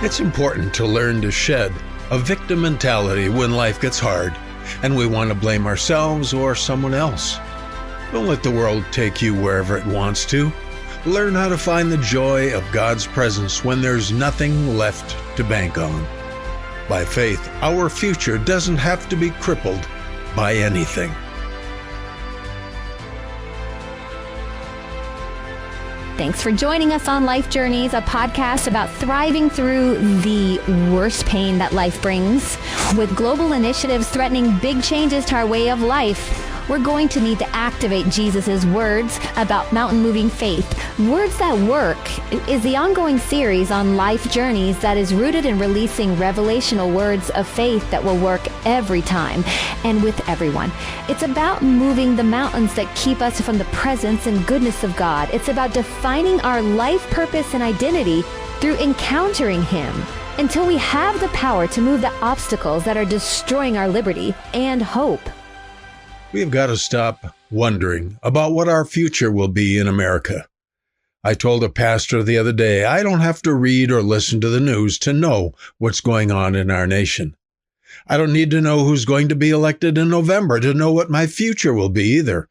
It's important to learn to shed a victim mentality when life gets hard and we want to blame ourselves or someone else. Don't let the world take you wherever it wants to. Learn how to find the joy of God's presence when there's nothing left to bank on. By faith, our future doesn't have to be crippled by anything. Thanks for joining us on Life Journeys, a podcast about thriving through the worst pain that life brings. With global initiatives threatening big changes to our way of life, we're going to need to activate Jesus' words about mountain-moving faith. Words That Work is the ongoing series on Life Journeys that is rooted in releasing revelational words of faith that will work every time and with everyone. It's about moving the mountains that keep us from the presence and goodness of God. It's about defining our life purpose and identity through encountering Him until we have the power to move the obstacles that are destroying our liberty and hope. We've got to stop wondering about what our future will be in America. I told a pastor the other day, I don't have to read or listen to the news to know what's going on in our nation. I don't need to know who's going to be elected in November to know what my future will be either.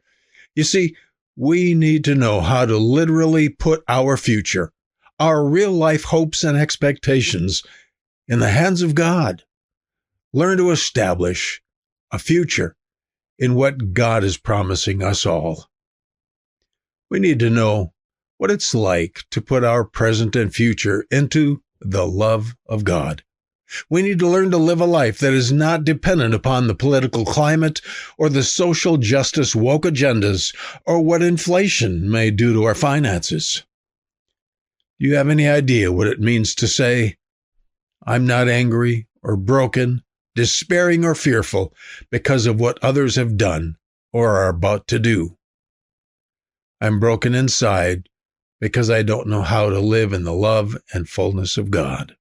You see, we need to know how to literally put our future, our real life hopes and expectations, in the hands of God. Learn to establish a future in what God is promising us all. We need to know what it's like to put our present and future into the love of God. We need to learn to live a life that is not dependent upon the political climate or the social justice woke agendas or what inflation may do to our finances. Do you have any idea what it means to say, I'm not angry or broken, despairing or fearful because of what others have done or are about to do? I'm broken inside because I don't know how to live in the love and fullness of God.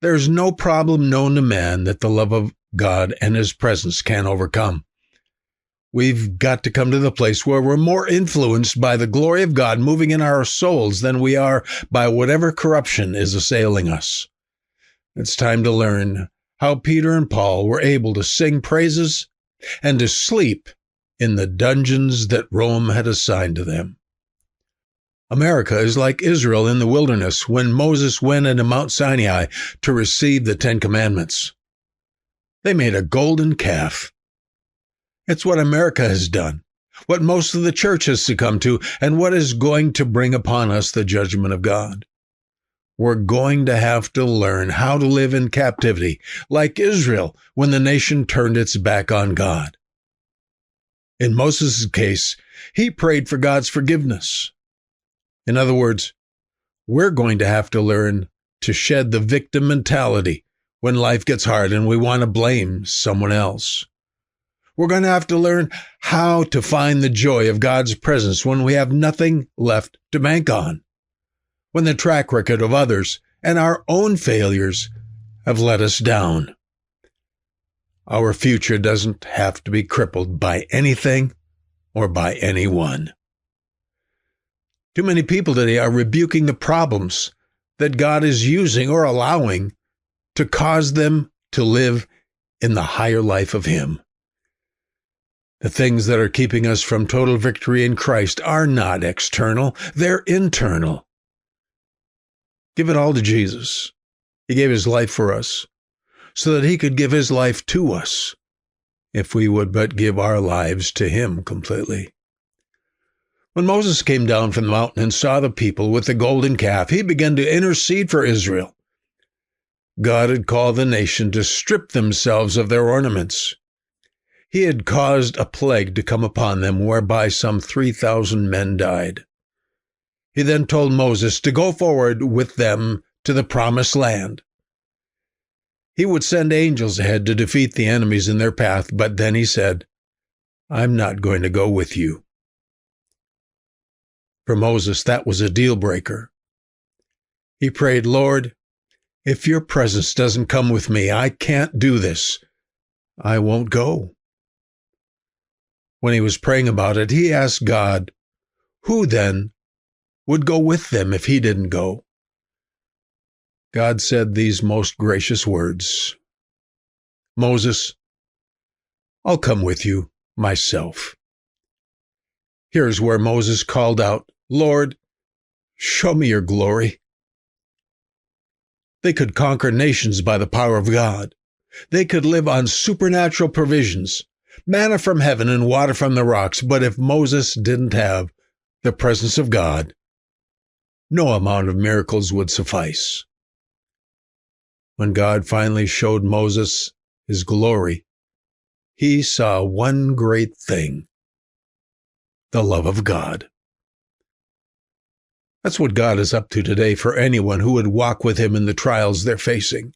There's no problem known to man that the love of God and His presence can't overcome. We've got to come to the place where we're more influenced by the glory of God moving in our souls than we are by whatever corruption is assailing us. It's time to learn how Peter and Paul were able to sing praises and to sleep in the dungeons that Rome had assigned to them. America is like Israel in the wilderness when Moses went into Mount Sinai to receive the Ten Commandments. They made a golden calf. It's what America has done, what most of the church has succumbed to, and what is going to bring upon us the judgment of God. We're going to have to learn how to live in captivity, like Israel when the nation turned its back on God. In Moses' case, he prayed for God's forgiveness. In other words, we're going to have to learn to shed the victim mentality when life gets hard and we want to blame someone else. We're going to have to learn how to find the joy of God's presence when we have nothing left to bank on, when the track record of others and our own failures have let us down. Our future doesn't have to be crippled by anything or by anyone. Too many people today are rebuking the problems that God is using or allowing to cause them to live in the higher life of Him. The things that are keeping us from total victory in Christ are not external, they're internal. Give it all to Jesus. He gave His life for us so that He could give His life to us if we would but give our lives to Him completely. When Moses came down from the mountain and saw the people with the golden calf, he began to intercede for Israel. God had called the nation to strip themselves of their ornaments. He had caused a plague to come upon them whereby some 3,000 men died. He then told Moses to go forward with them to the promised land. He would send angels ahead to defeat the enemies in their path, but then he said, I'm not going to go with you. For Moses, that was a deal breaker. He prayed, Lord, if your presence doesn't come with me, I can't do this. I won't go. When he was praying about it, he asked God, who then would go with them if he didn't go? God said these most gracious words, "Moses, I'll come with you myself." Here's where Moses called out, "Lord, show me your glory." They could conquer nations by the power of God. They could live on supernatural provisions, manna from heaven and water from the rocks. But if Moses didn't have the presence of God, no amount of miracles would suffice. When God finally showed Moses his glory, he saw one great thing: the love of God. That's what God is up to today for anyone who would walk with him in the trials they're facing.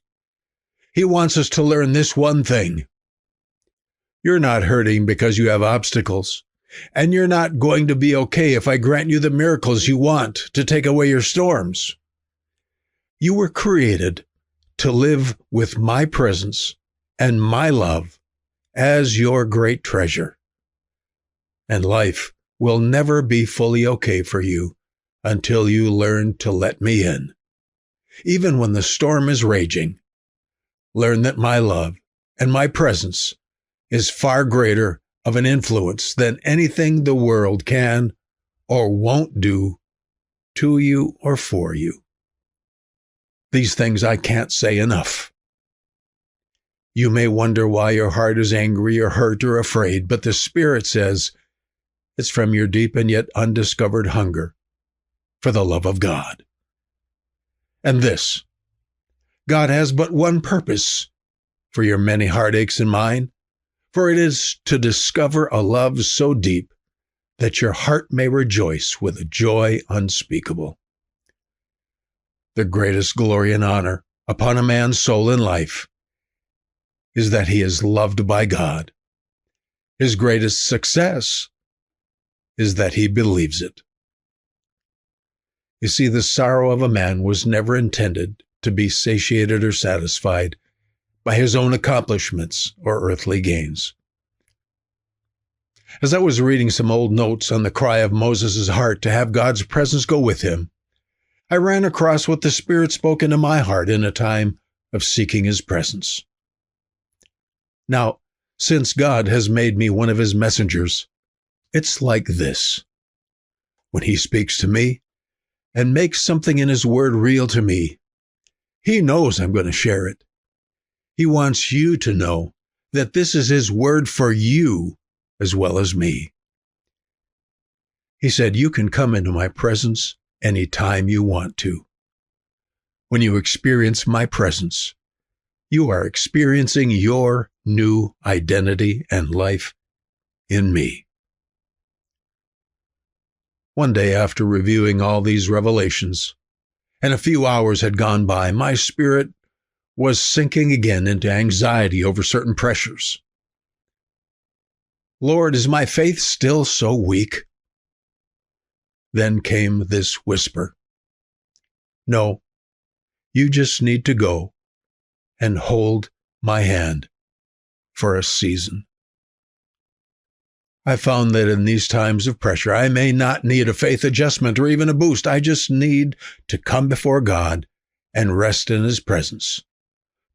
He wants us to learn this one thing: you're not hurting because you have obstacles, and you're not going to be okay if I grant you the miracles you want to take away your storms. You were created to live with my presence and my love as your great treasure. And life will never be fully okay for you until you learn to let me in. Even when the storm is raging, learn that my love and my presence is far greater of an influence than anything the world can or won't do to you or for you. These things I can't say enough. You may wonder why your heart is angry or hurt or afraid, but the Spirit says it's from your deep and yet undiscovered hunger for the love of God. And this: God has but one purpose for your many heartaches and mine, for it is to discover a love so deep that your heart may rejoice with a joy unspeakable. The greatest glory and honor upon a man's soul in life is that he is loved by God. His greatest success is that he believes it. You see, the sorrow of a man was never intended to be satiated or satisfied by his own accomplishments or earthly gains. As I was reading some old notes on the cry of Moses' heart to have God's presence go with him, I ran across what the Spirit spoke into my heart in a time of seeking his presence. Now, since God has made me one of his messengers, it's like this: when he speaks to me and makes something in his word real to me, he knows I'm going to share it. He wants you to know that this is his word for you as well as me. He said, you can come into my presence anytime you want to. When you experience my presence, you are experiencing your new identity and life in me. One day, after reviewing all these revelations, and a few hours had gone by, my spirit was sinking again into anxiety over certain pressures. Lord, is my faith still so weak? Then came this whisper: no, you just need to go and hold my hand for a season. I found that in these times of pressure, I may not need a faith adjustment or even a boost. I just need to come before God and rest in his presence,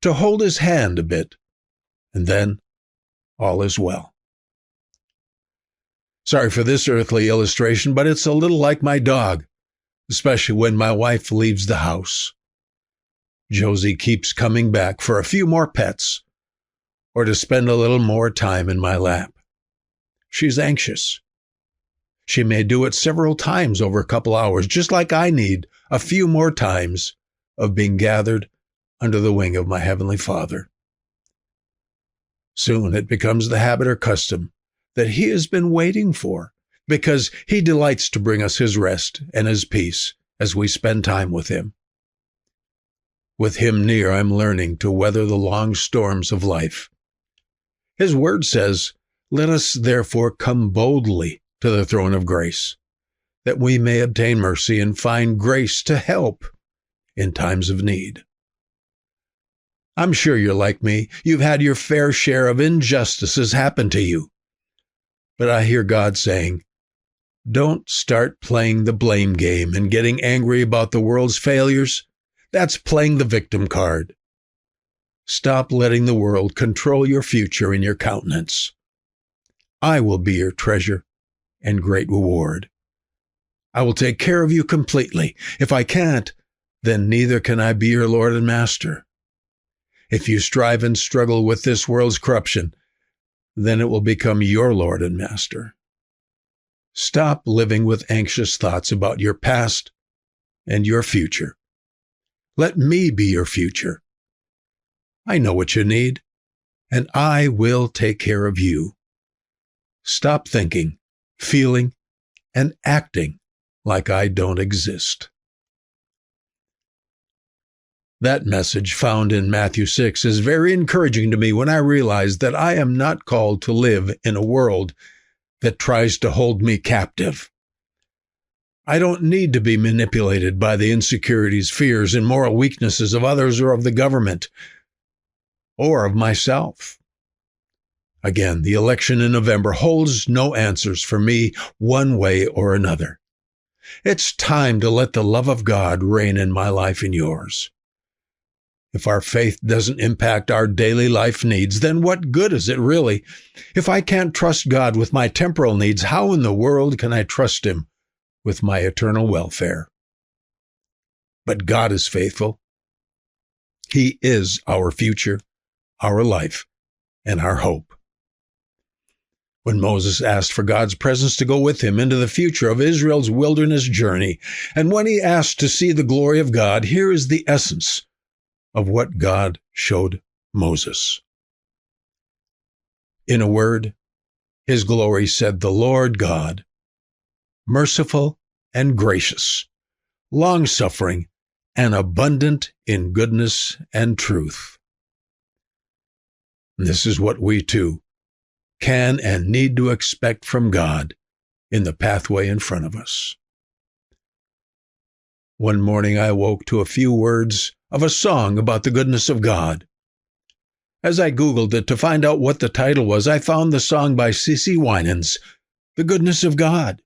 to hold his hand a bit, and then all is well. Sorry for this earthly illustration, but it's a little like my dog, especially when my wife leaves the house. Josie keeps coming back for a few more pets or to spend a little more time in my lap. She's anxious. She may do it several times over a couple hours, just like I need a few more times of being gathered under the wing of my Heavenly Father. Soon it becomes the habit or custom that he has been waiting for, because he delights to bring us his rest and his peace as we spend time with him. With him near, I'm learning to weather the long storms of life. His word says, let us therefore come boldly to the throne of grace, that we may obtain mercy and find grace to help in times of need. I'm sure you're like me. You've had your fair share of injustices happen to you. But I hear God saying, don't start playing the blame game and getting angry about the world's failures. That's playing the victim card. Stop letting the world control your future and your countenance. I will be your treasure and great reward. I will take care of you completely. If I can't, then neither can I be your Lord and Master. If you strive and struggle with this world's corruption, then it will become your Lord and Master. Stop living with anxious thoughts about your past and your future. Let me be your future. I know what you need, and I will take care of you. Stop thinking, feeling, and acting like I don't exist. That message found in Matthew 6 is very encouraging to me when I realize that I am not called to live in a world that tries to hold me captive. I don't need to be manipulated by the insecurities, fears, and moral weaknesses of others or of the government or of myself. Again, the election in November holds no answers for me one way or another. It's time to let the love of God reign in my life and yours. If our faith doesn't impact our daily life needs, then what good is it really? If I can't trust God with my temporal needs, how in the world can I trust Him with my eternal welfare? But God is faithful. He is our future, our life, and our hope. When Moses asked for God's presence to go with him into the future of Israel's wilderness journey, and when he asked to see the glory of God, here is the essence of what God showed Moses. In a word, His glory said, "The Lord God, merciful and gracious, long-suffering and abundant in goodness and truth." This is what we too can and need to expect from God in the pathway in front of us. One morning I woke to a few words of a song about the goodness of God. As I Googled it to find out what the title was, I found the song by C.C. Winans, "The Goodness of God."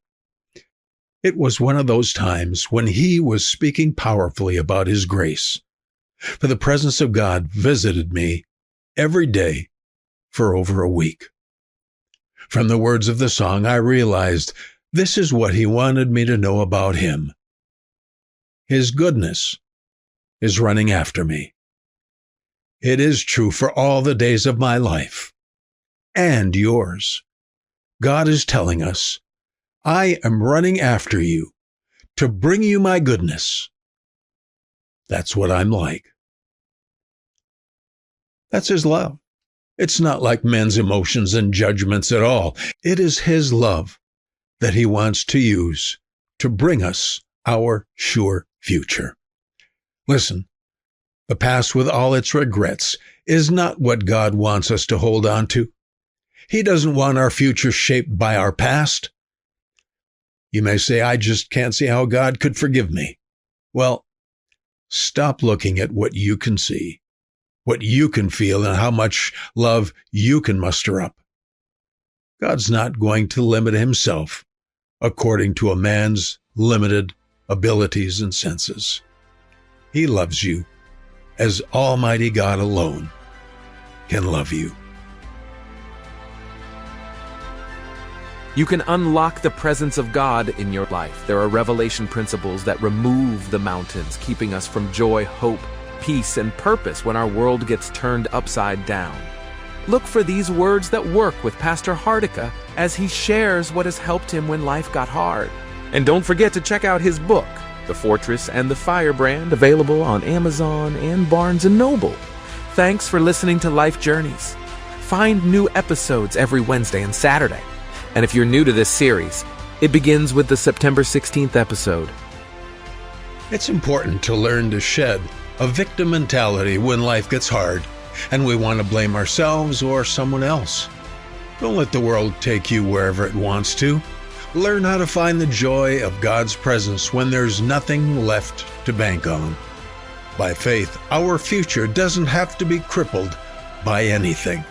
It was one of those times when he was speaking powerfully about His grace, for the presence of God visited me every day for over a week. From the words of the song, I realized this is what He wanted me to know about Him. His goodness is running after me. It is true for all the days of my life and yours. God is telling us, I am running after you to bring you my goodness. That's what I'm like. That's His love. It's not like men's emotions and judgments at all. It is His love that He wants to use to bring us our sure future. Listen, the past with all its regrets is not what God wants us to hold on to. He doesn't want our future shaped by our past. You may say, I just can't see how God could forgive me. Well, stop looking at what you can see, what you can feel, and how much love you can muster up. God's not going to limit Himself according to a man's limited abilities and senses. He loves you as Almighty God alone can love you. You can unlock the presence of God in your life. There are revelation principles that remove the mountains, keeping us from joy, hope, peace, and purpose when our world gets turned upside down. Look for these words that work with Pastor Hardika as he shares what has helped him when life got hard. And don't forget to check out his book, The Fortress and the Firebrand, available on Amazon and Barnes & Noble. Thanks for listening to Life Journeys. Find new episodes every Wednesday and Saturday. And if you're new to this series, it begins with the September 16th episode. It's important to learn to shed a victim mentality when life gets hard and we want to blame ourselves or someone else. Don't let the world take you wherever it wants to. Learn how to find the joy of God's presence when there's nothing left to bank on. By faith, our future doesn't have to be crippled by anything.